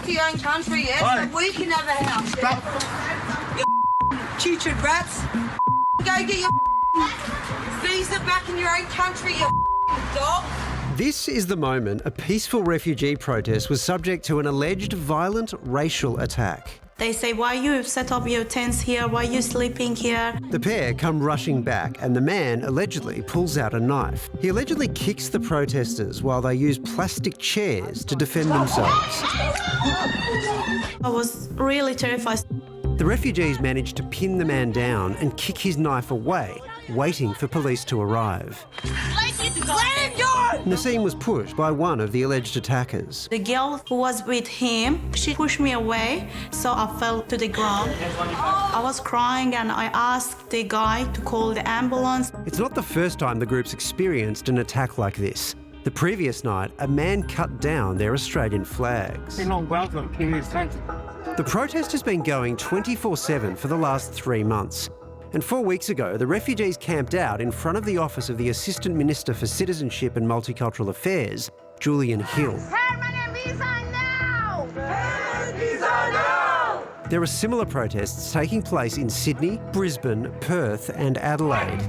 back to your own country, yeah? So we can have a house, yeah? You choo-choo rats. Go get your visa back in your own country, you dog. This is the moment a peaceful refugee protest was subject to an alleged violent racial attack. They say, why you set up your tents here? Why you sleeping here? The pair come rushing back and the man allegedly pulls out a knife. He allegedly kicks the protesters while they use plastic chairs to defend themselves. I was really terrified. The refugees managed to pin the man down and kick his knife away, waiting for police to arrive. Nasim was pushed by one of the alleged attackers. The girl who was with him, she pushed me away, so I fell to the ground. I was crying and I asked the guy to call the ambulance. It's not the first time the group's experienced an attack like this. The previous night, a man cut down their Australian flags. The protest has been going 24/7 for the last 3 months. And 4 weeks ago, the refugees camped out in front of the office of the Assistant Minister for Citizenship and Multicultural Affairs, Julian Hill. Permanent visa now! Permanent visa now! There are similar protests taking place in Sydney, Brisbane, Perth and Adelaide.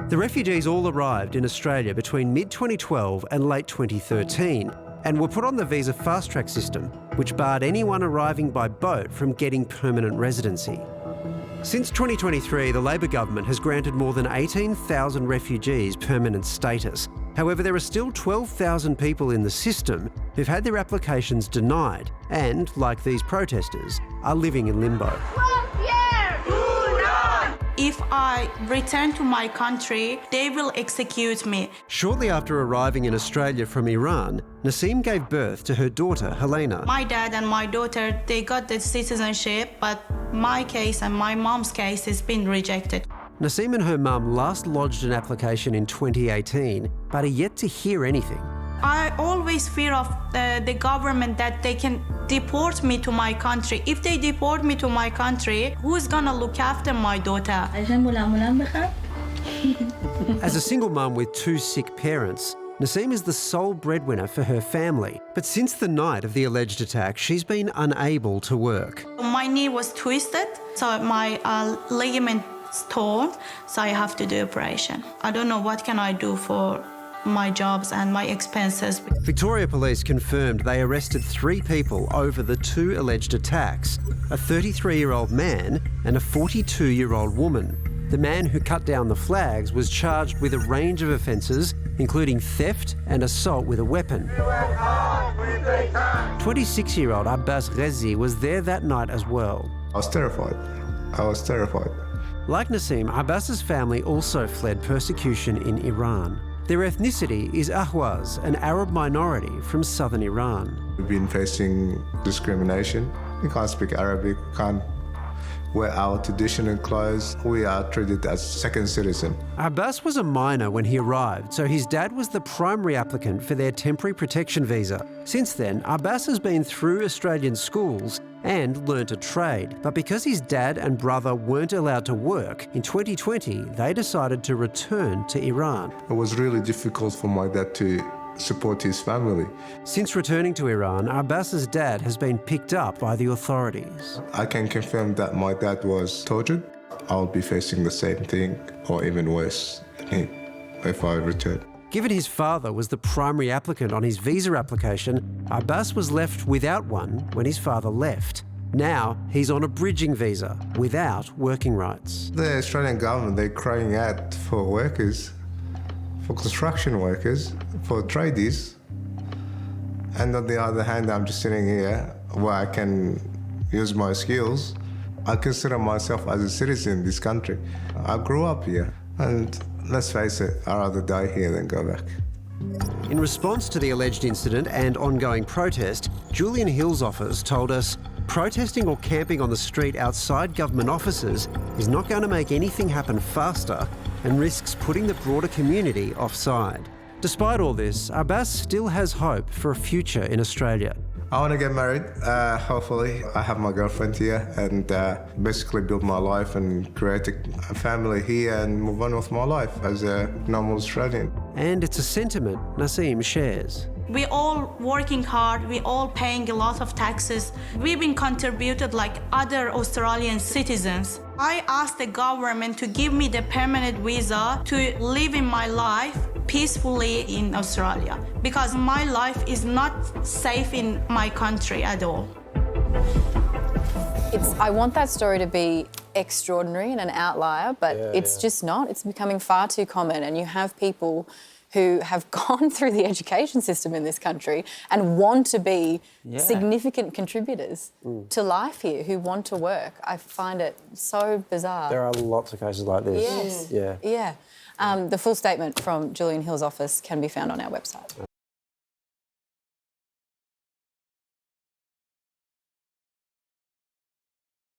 The refugees all arrived in Australia between mid-2012 and late 2013 and were put on the visa fast-track system, which barred anyone arriving by boat from getting permanent residency. Since 2023, the Labor government has granted more than 18,000 refugees permanent status. However, there are still 12,000 people in the system who've had their applications denied and, like these protesters, are living in limbo. If I return to my country, they will execute me. Shortly after arriving in Australia from Iran, Nasim gave birth to her daughter, Helena. My dad and my daughter, they got the citizenship, but my case and my mom's case has been rejected. Nasim and her mum last lodged an application in 2018, but are yet to hear anything. I always fear of the government that they can deport me to my country. If they deport me to my country, who's gonna look after my daughter? As a single mum with 2 sick parents, Nasim is the sole breadwinner for her family. But since the night of the alleged attack, she's been unable to work. My knee was twisted, so my ligament is torn, so I have to do operation. I don't know what can I do for my jobs and my expenses. Victoria Police confirmed they arrested 3 people over the 2 alleged attacks, a 33-year-old man and a 42-year-old woman. The man who cut down the flags was charged with a range of offences, including theft and assault with a weapon. 26-year-old Abbas Ghezzy was there that night as well. I was terrified. Like Nasim, Abbas's family also fled persecution in Iran. Their ethnicity is Ahwaz, an Arab minority from southern Iran. We've been facing discrimination. We can't speak Arabic, we can't wear our traditional clothes. We are treated as second citizen. Abbas was a minor when he arrived, so his dad was the primary applicant for their temporary protection visa. Since then, Abbas has been through Australian schools and learnt a trade. But because his dad and brother weren't allowed to work, in 2020, they decided to return to Iran. It was really difficult for my dad to support his family. Since returning to Iran, Abbas's dad has been picked up by the authorities. I can confirm that my dad was tortured. I'll be facing the same thing or even worse than him if I return. Given his father was the primary applicant on his visa application, Abbas was left without one when his father left. Now he's on a bridging visa without working rights. The Australian government, they're crying out for workers, for construction workers, for tradies. And on the other hand, I'm just sitting here where I can use my skills. I consider myself as a citizen in this country. I grew up here, and let's face it, I'd rather die here than go back. In response to the alleged incident and ongoing protest, Julian Hill's office told us protesting or camping on the street outside government offices is not going to make anything happen faster and risks putting the broader community offside. Despite all this, Abbas still has hope for a future in Australia. I want to get married, hopefully. I have my girlfriend here and basically build my life and create a family here and move on with my life as a normal Australian. And it's a sentiment Nasim shares. We all working hard, we all paying a lot of taxes. We've been contributed like other Australian citizens. I asked the government to give me the permanent visa to live in my life peacefully in Australia because my life is not safe in my country at all. I want that story to be extraordinary and an outlier, but it's just not. It's becoming far too common, and you have people who have gone through the education system in this country and want to be significant contributors to life here, who want to work. I find it so bizarre. There are lots of cases like this. Yes. Yeah. Yeah. The full statement from Julian Hill's office can be found on our website.